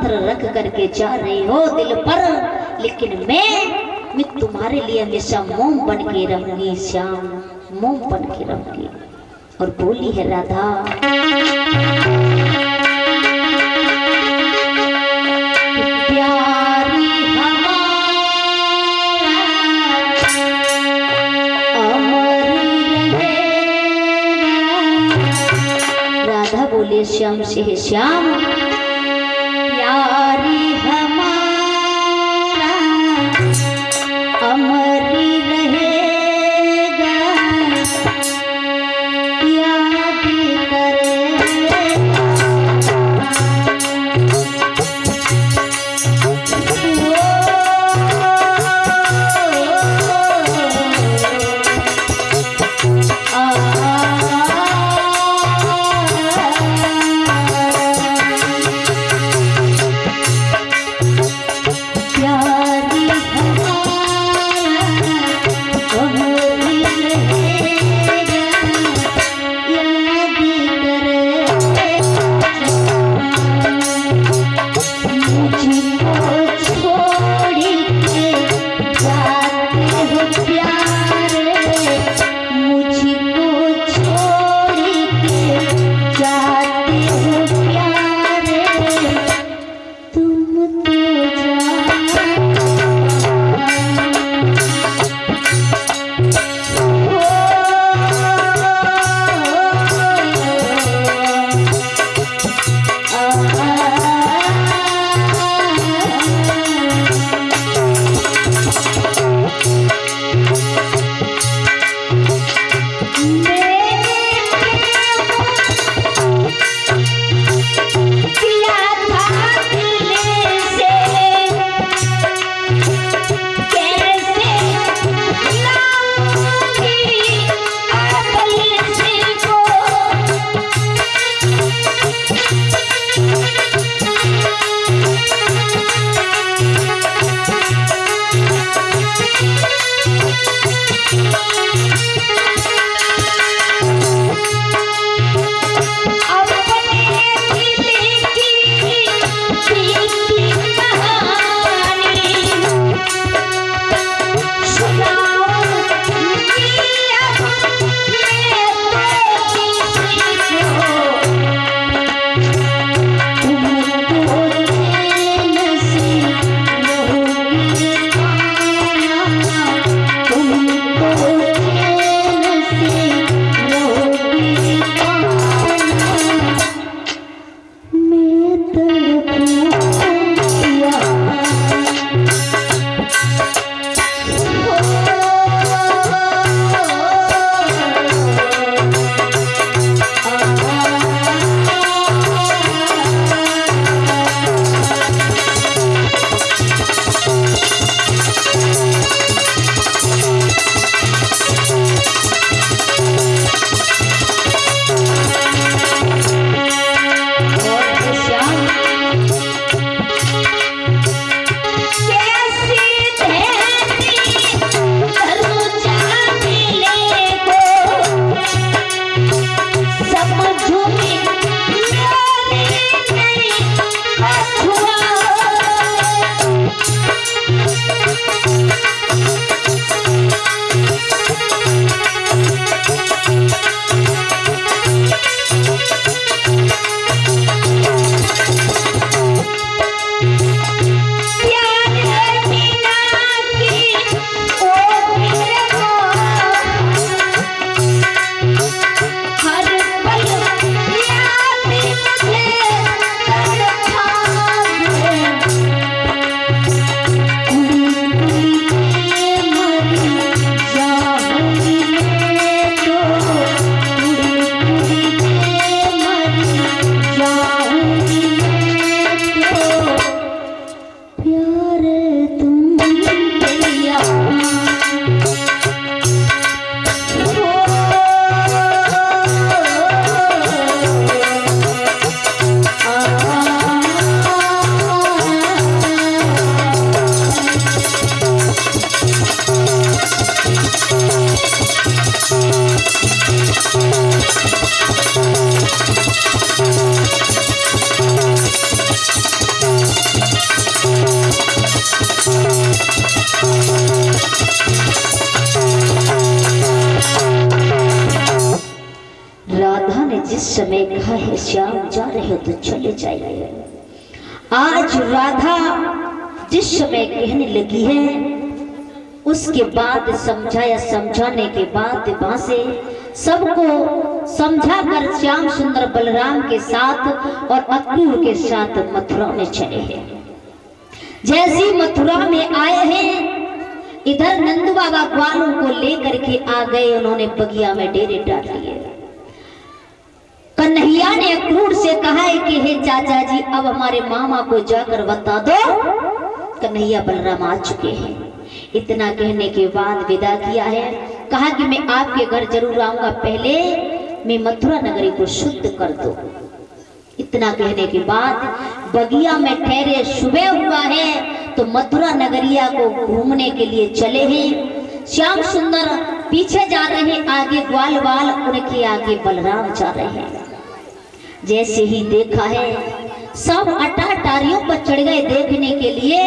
पत्थर रख करके जा रहे हो दिल पर, लेकिन मैं तुम्हारे लिए हमेशा मोम बन के रहूंगी श्याम, मोम बन के रहूंगी। और बोली है राधा, प्यारी राधा बोले श्याम से है श्याम, प्यारी हमारा अमर रहेगा, याद है श्याम जा रहे हो तो चले जाइए। आज राधा जिस समय कहने लगी है उसके बाद समझाया, समझाने के बाद वहां से सबको समझा कर श्याम सुंदर बलराम के साथ और अक्रूर के साथ मथुरा में चले हैं। जैसे मथुरा में आए हैं इधर नंद बाबा ग्वालों को लेकर के आ गए, उन्होंने बगिया में डेरे डाल लिए। कन्हैया ने अक्रूर से कहा है कि हे चाचा जी अब हमारे मामा को जाकर बता दो कन्हैया बलराम आ चुके हैं। इतना कहने के बाद विदा किया है, कहा कि मैं आपके घर जरूर आऊंगा, पहले मैं मथुरा नगरी को शुद्ध कर दो। इतना कहने के बाद बगिया में ठहरे, सुबह हुआ है तो मथुरा नगरिया को घूमने के लिए चले हैं। श्याम सुंदर पीछे जा रहे हैं, आगे ग्वाल बाल, उनके आगे बलराम जा रहे हैं। जैसे ही देखा है सब अटाटारियों पर चढ़ गए देखने के लिए।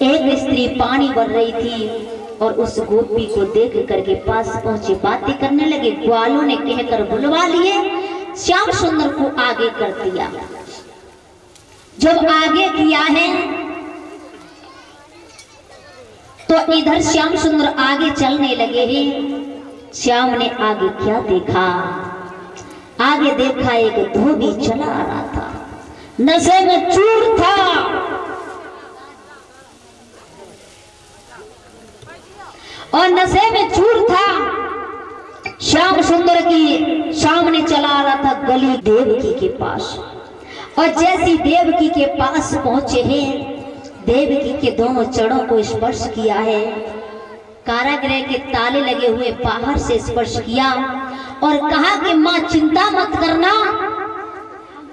एक स्त्री पानी भर रही थी और उस गोपी को देख करके पास पहुंचे, बातें करने लगे। ग्वालों ने कहकर बुलवा लिए, श्याम सुंदर को आगे कर दिया। जब आगे किया है तो इधर श्याम सुंदर आगे चलने लगे हैं। श्याम ने आगे क्या देखा, आगे देखा एक धोबी चला आ रहा था, नशे में चूर था और नशे में चूर था। श्याम सुंदर की सामने चला आ रहा था गली देवकी के पास, और जैसी देवकी के पास पहुंचे हैं देवकी के दोनों चरणों को स्पर्श किया है। कारागृह के ताले लगे हुए बाहर से स्पर्श किया और कहा कि मां चिंता मत करना,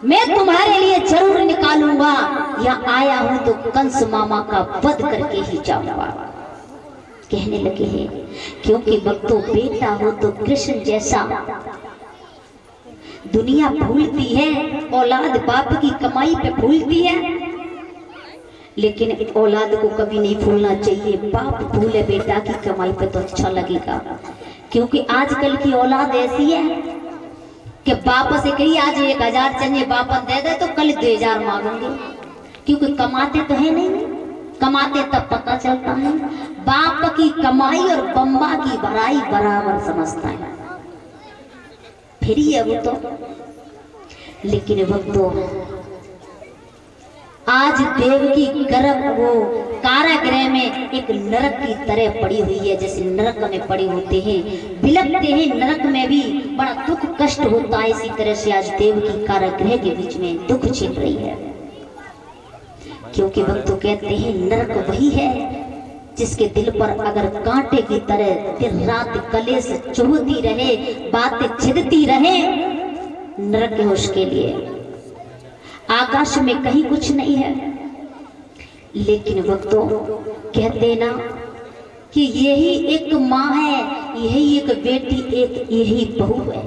मैं तुम्हारे लिए जरूर निकालूंगा। यहाँ आया हूं तो कंस मामा का वध करके ही जाऊंगा। कहने लगे हैं क्योंकि भक्तों बेटा हो तो कृष्ण जैसा। दुनिया भूलती है, औलाद बाप की कमाई पे भूलती है, लेकिन औलाद को कभी नहीं भूलना चाहिए। बाप भूले बेटा की कमाई पे तो अच्छा लगेगा, क्योंकि आजकल की औलाद ऐसी है कि बाप से कही आज 1000 चाहिए, बाप दे दे तो कल 2000 मांगेंगे, क्योंकि कमाते तो है नहीं, कमाते तब पता चलता है। बाप की कमाई और बम्बा की भराई बराबर समझता है, फिर ही अब तो। लेकिन भक्तों आज देवकी गर्भ वो कारागृह में एक नरक की तरह पड़ी हुई है, जैसे नरक में पड़े होते हैं, बिलखते हैं, नरक में भी बड़ा दुख कष्ट होता है। इसी तरह से आज देवकी कारागृह के बीच में दुख झेल रही है, क्योंकि भक्तों कहते हैं नरक वही है जिसके दिल पर अगर कांटे की तरह दिन रात कलेश चुभती रहे, बातें छिदती रहे, नरक है उसके लिए। आकाश में कहीं कुछ नहीं है, लेकिन भक्तों कहते ना कि यही एक माँ है, यही एक बेटी, एक यही बहू है,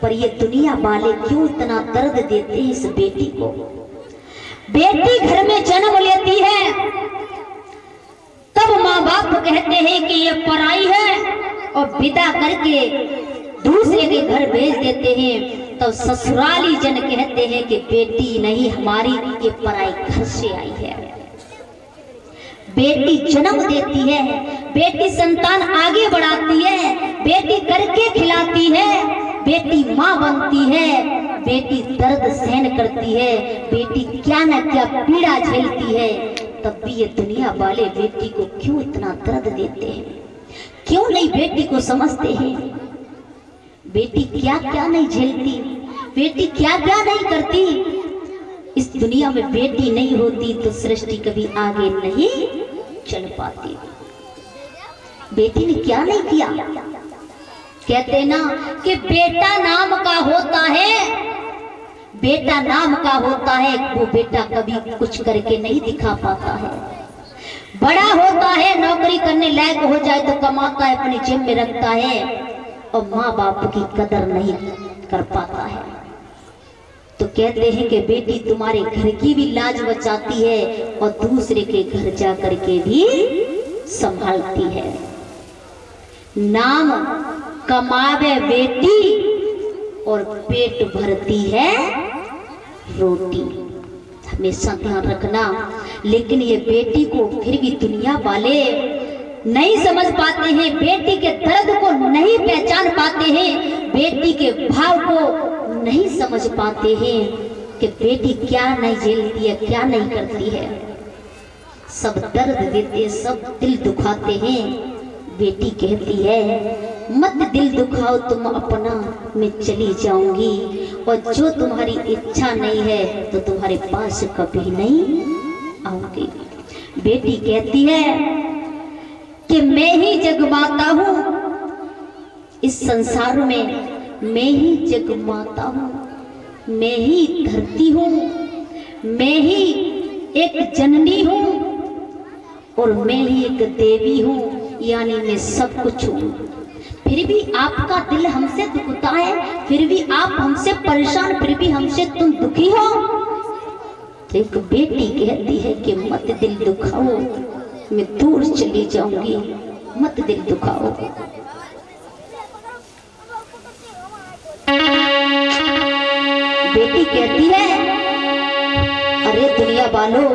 पर ये दुनिया वाले क्यों इतना दर्द देते हैं इस बेटी को। बेटी घर में जन्म लेती है तब माँ बाप कहते हैं कि ये पराई है, और विदा करके दूसरे के घर भेज देते हैं, तब ससुराली जन कहते हैं कि बेटी नहीं हमारी, ये पराई घर से आई है। बेटी जन्म देती है, बेटी संतान आगे बढ़ाती है, बेटी करके खिलाती है, बेटी माँ बनती है, बेटी दर्द सहन करती है, बेटी क्या न क्या पीड़ा झेलती है, तब भी ये दुनिया वाले बेटी को क्यों इतना दर्द देते हैं, क्यों नहीं बेटी को समझते हैं। बेटी क्या क्या नहीं झेलती, बेटी क्या क्या नहीं करती। इस दुनिया में बेटी नहीं होती तो सृष्टि कभी आगे नहीं चल पाती। बेटी ने क्या नहीं किया। कहते ना कि बेटा नाम का होता है, बेटा नाम का होता है, वो बेटा कभी कुछ करके नहीं दिखा पाता है। बड़ा होता है, नौकरी करने लायक हो जाए तो कमाता है, अपनी जेब में रखता है, और माँ बाप की कदर नहीं कर पाता है। तो कहते हैं कि बेटी तुम्हारे घर की भी लाज बचाती है और दूसरे के घर जा करके भी संभालती है। नाम कमावे बेटी और पेट भरती है रोटी। हमेशा ध्यान रखना। लेकिन ये बेटी को फिर भी दुनिया वाले नहीं समझ पाते हैं, बेटी के दर्द को नहीं पहचान पाते हैं, बेटी के भाव को नहीं समझ पाते हैं कि बेटी क्या नहीं झेलती है, क्या नहीं करती है। सब दर्द देते, सब दिल दुखाते हैं। बेटी कहती है मत दिल दुखाओ, तुम अपना, मैं चली जाऊंगी, और जो तुम्हारी इच्छा नहीं है तो तुम्हारे पास कभी नहीं आऊंगी। बेटी कहती है कि मैं ही जगमाता हूँ इस संसार में, मैं ही जगमाता हूँ, मैं ही धरती हूँ, मैं ही एक जननी हूँ, और मैं ही एक देवी हूँ, यानी मैं सब कुछ हूँ। फिर भी आपका दिल हमसे दुखता है, फिर भी आप हमसे परेशान, फिर भी हमसे तुम दुखी हो। तो एक बेटी कहती है कि मत दिल दुखाओ, मैं दूर चली जाऊंगी, मत दिल दुखाओ। बेटी कहती है अरे दुनिया वालों,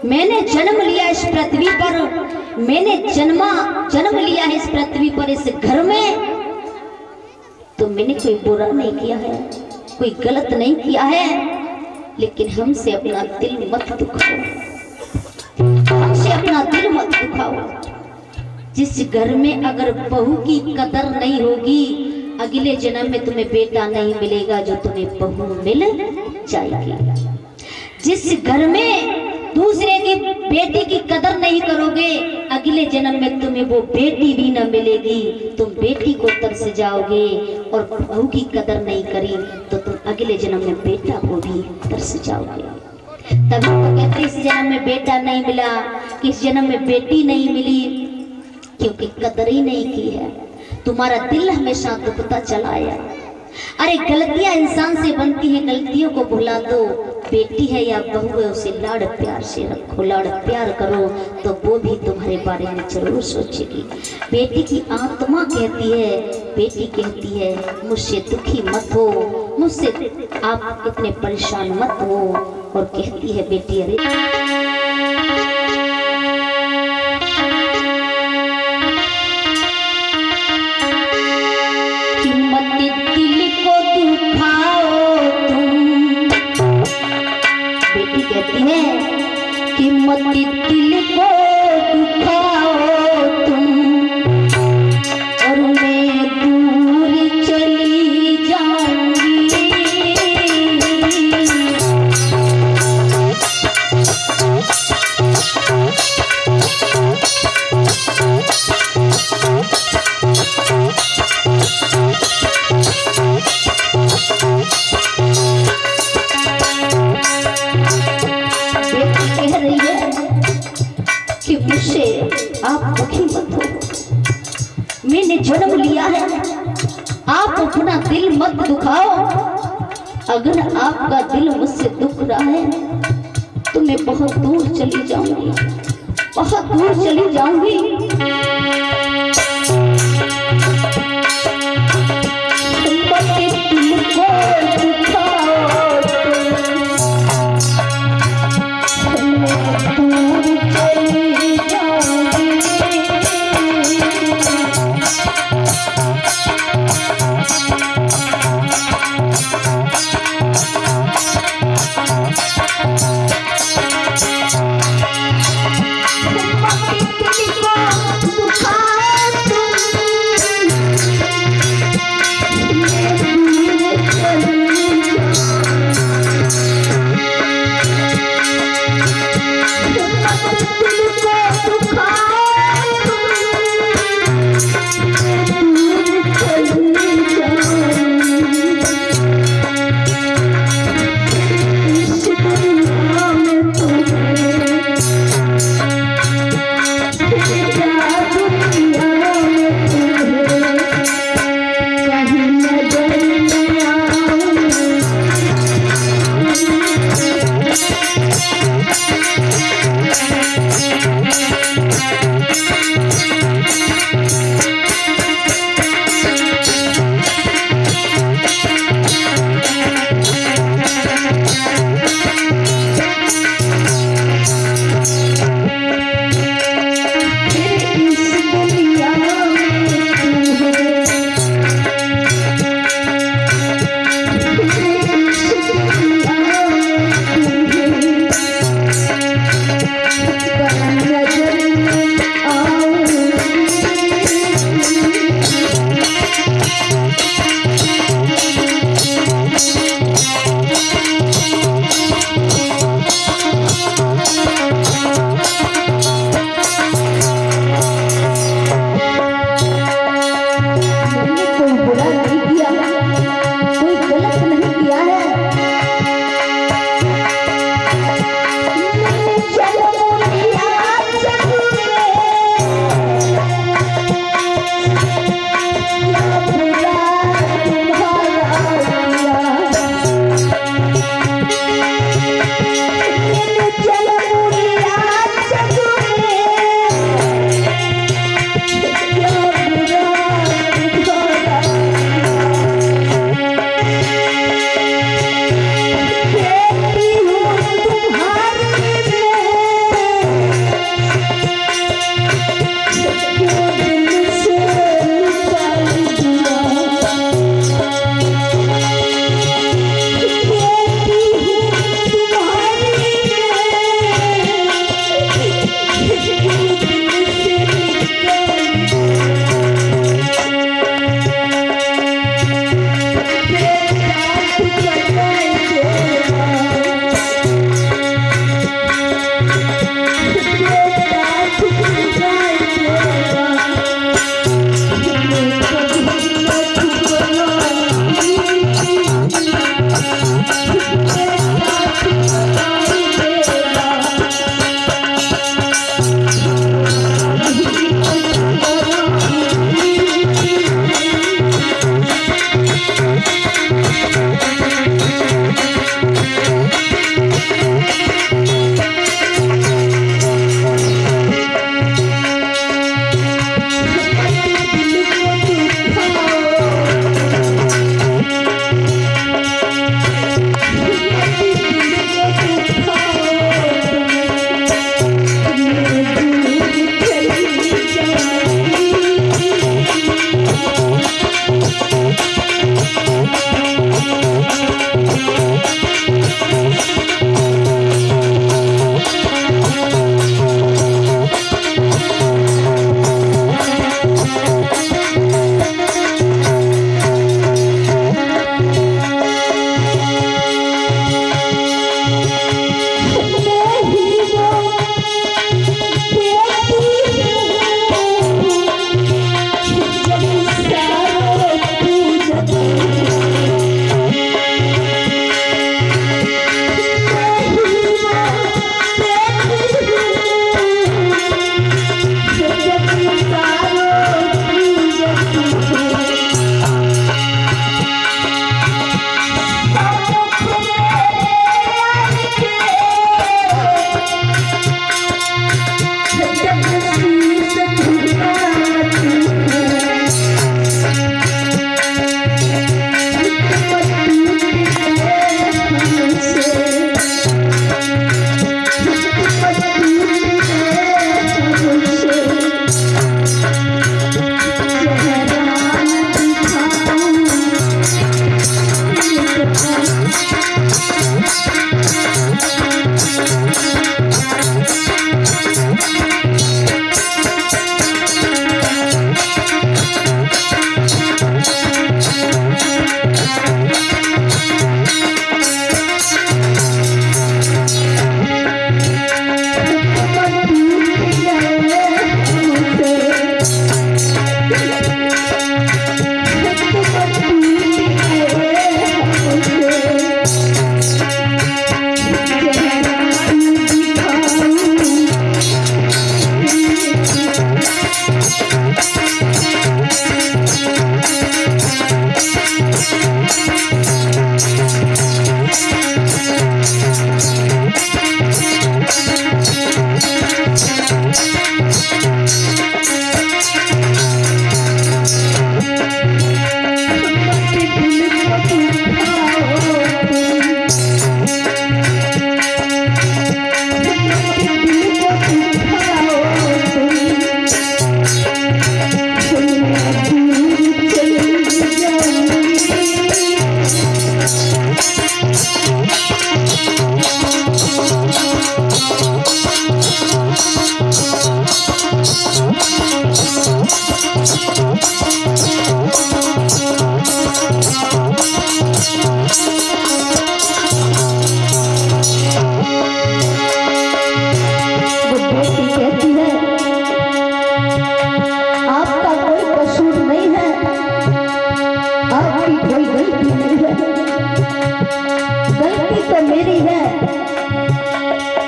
मैंने जन्म लिया इस पृथ्वी पर, मैंने जन्म लिया है इस पृथ्वी पर, इस घर में, तो मैंने कोई बुरा नहीं किया है, कोई गलत नहीं किया है, लेकिन हमसे अपना दिल मत दुखाओ, हमसे अपना दिल मत दुखाओ। जिस घर में अगर बहू की कदर नहीं होगी, अगले जन्म में तुम्हें बेटा नहीं मिलेगा जो तुम्हें बहू मिल जाएगी। जिस घर में दूसरे की बेटी की कदर नहीं करोगे, अगले जन्म में तुम्हें वो बेटी भी न मिलेगी, तुम बेटी को तरस जाओगे, और बहू की कदर नहीं करी तो तुम अगले जन्म में बेटा को भी तरस जाओगे। तभी तो कहते इस जन्म में बेटा नहीं मिला, किस जन्म में बेटी नहीं मिली, क्योंकि कदर ही नहीं की है। तुम्हारा दिल हमेशा दुखता चला आया। अरे गलतियां इंसान से बनती हैं, गलतियों को भुला दो। बेटी है या बहू है, उसे लाड़ प्यार से रखो, लाड़ प्यार करो, तो वो भी तुम्हारे बारे में जरूर सोचेगी। बेटी की आत्मा कहती है, बेटी कहती है मुझसे दुखी मत हो, मुझसे आप इतने परेशान मत हो, और कहती है बेटी अरे कि मत दिल को दुखाओ तुम, और मैं दूर चली जाऊंगी। कह रही है कि मुझसे आप दुखी मत हो, मैंने जन्म लिया है, आप अपना दिल मत दुखाओ। अगर आपका दिल मुझसे दुख रहा है तो मैं बहुत दूर चली जाऊंगी, बहुत दूर चली जाऊंगी। दुखा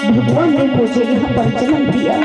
भगवान ने मुझे यहाँ पर जन्म दिया।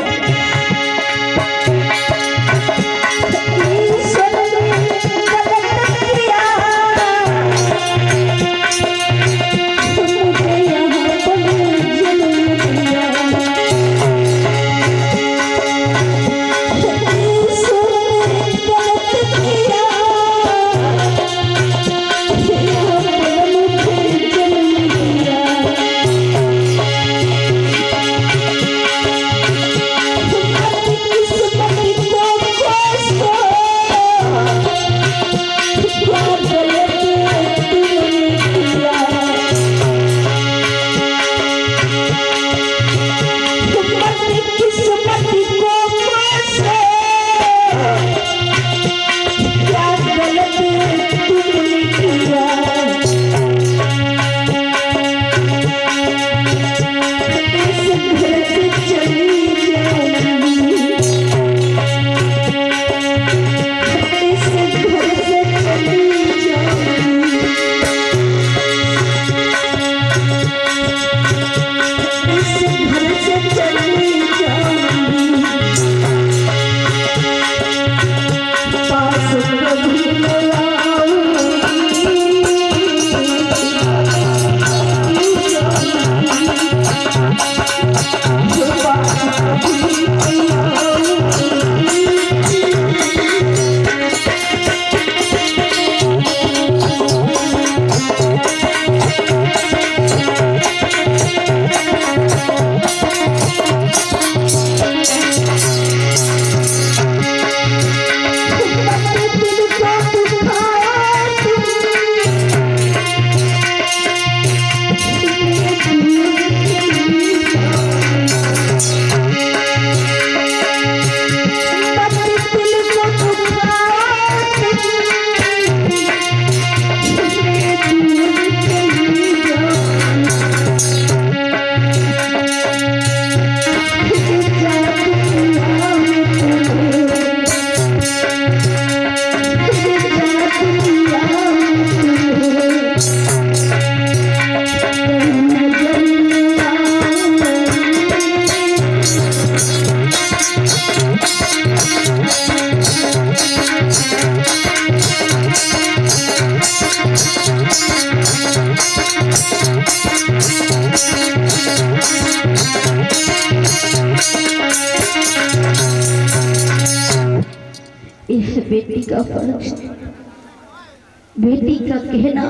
इस बेटी का फर्ज, बेटी का कहना